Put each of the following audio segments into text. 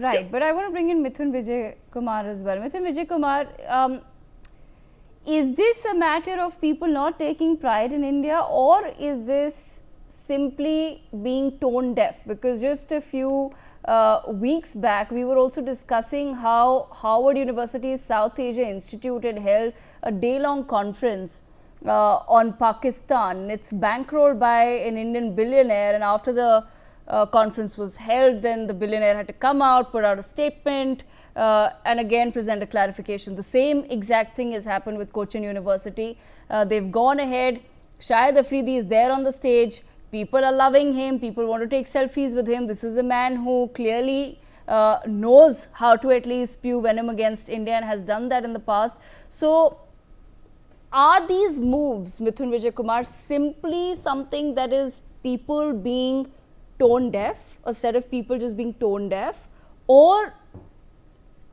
Right, but I want to bring in Mithun Vijay Kumar as well. Mithun Vijay Kumar, is this a matter of people not taking pride in India, or is this simply being tone deaf? Because just a few weeks back, we were also discussing how Harvard University's South Asia Institute had held a day-long conference on Pakistan. It's bankrolled by an Indian billionaire, and after the conference was held, then the billionaire had to come out, put out a statement, and again present a clarification. The same exact thing has happened with Cochin University. They've gone ahead. Shahid Afridi is there on the stage. People are loving him. People want to take selfies with him. This is a man who clearly knows how to at least spew venom against India and has done that in the past. So, are these moves, Mithun Vijay Kumar, simply something that is people being tone deaf, a set of people just being tone deaf, or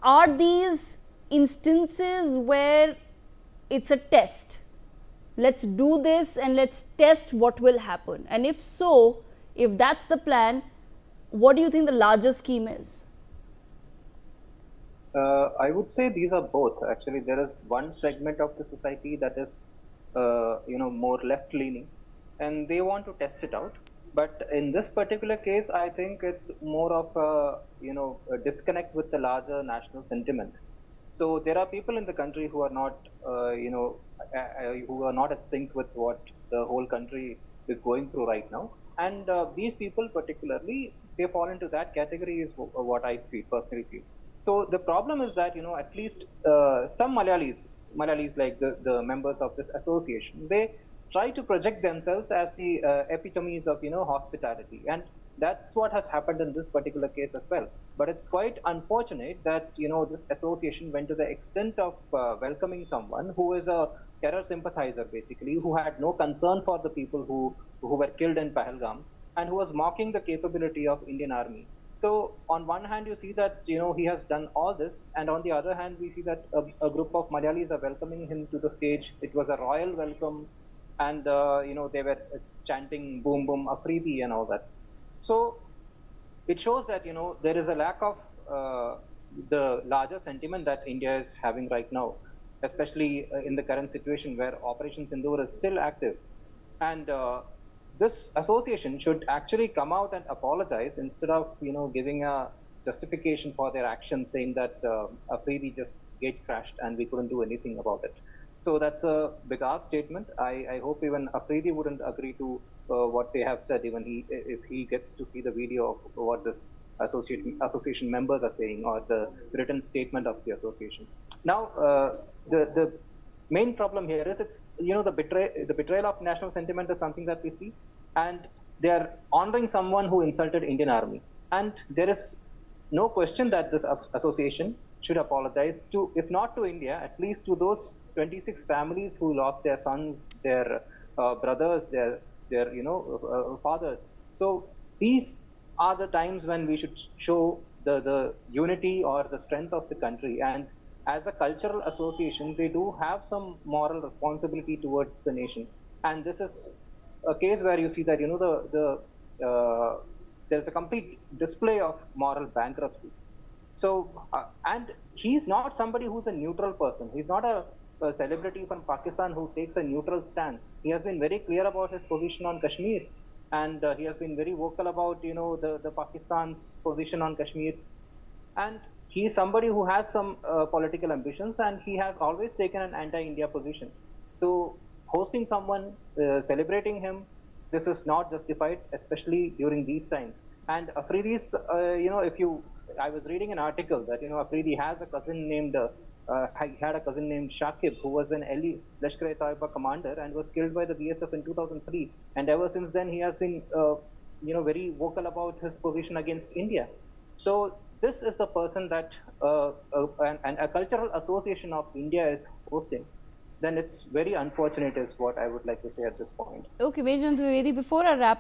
are these instances where it's a test? Let's do this and let's test what will happen. And if so, if that's the plan, what do you think the larger scheme is? I would say these are both. Actually, there is one segment of the society that is, more left-leaning, and they want to test it out. But in this particular case, I think it's more of a disconnect with the larger national sentiment. So there are people in the country who are not, who are not at sync with what the whole country is going through right now. And these people particularly, they fall into that category is what I personally feel. So the problem is that, at least some Malayalis like the members of this association, they try to project themselves as the epitomes of, hospitality. And that's what has happened in this particular case as well. But it's quite unfortunate that, this association went to the extent of welcoming someone who is a terror sympathizer, basically, who had no concern for the people who were killed in Pahalgam, and who was mocking the capability of Indian Army. So on one hand, you see that, he has done all this, and on the other hand, we see that a group of Malayalis are welcoming him to the stage. It was a royal welcome, and they were chanting "Boom Boom Afridi" and all that. So it shows that there is a lack of the larger sentiment that India is having right now, especially in the current situation where Operation Sindoor is still active, and this association should actually come out and apologize instead of giving a justification for their actions, saying that Afridi just gate crashed and we couldn't do anything about it. So that's a bizarre statement. I hope even Afridi wouldn't agree to what they have said, even if he gets to see the video of what this association members are saying, or the written statement of the association. Now, the main problem here is it's the betrayal of national sentiment is something that we see, and they are honoring someone who insulted Indian Army, and there is no question that this association should apologize to, if not to India, at least to those 26 families who lost their sons, their brothers, their fathers. So these are the times when we should show the unity or the strength of the country. And as a cultural association, they do have some moral responsibility towards the nation. And this is a case where you see that there's a complete display of moral bankruptcy. So, and he's not somebody who's a neutral person. He's not a celebrity from Pakistan who takes a neutral stance. He has been very clear about his position on Kashmir, and he has been very vocal about the Pakistan's position on Kashmir. And he is somebody who has some political ambitions, and he has always taken an anti-India position. So, hosting someone, celebrating him, this is not justified, especially during these times. And Afridi's, I was reading an article that Afridi has a cousin named had a cousin named Shakib, who was an Lashkar-e-Taiba commander and was killed by the BSF in 2003. And ever since then, he has been very vocal about his position against India. So this is the person that and a cultural association of India is hosting. Then it's very unfortunate, is what I would like to say at this point. Okay, Vijay Trivedi, before I wrap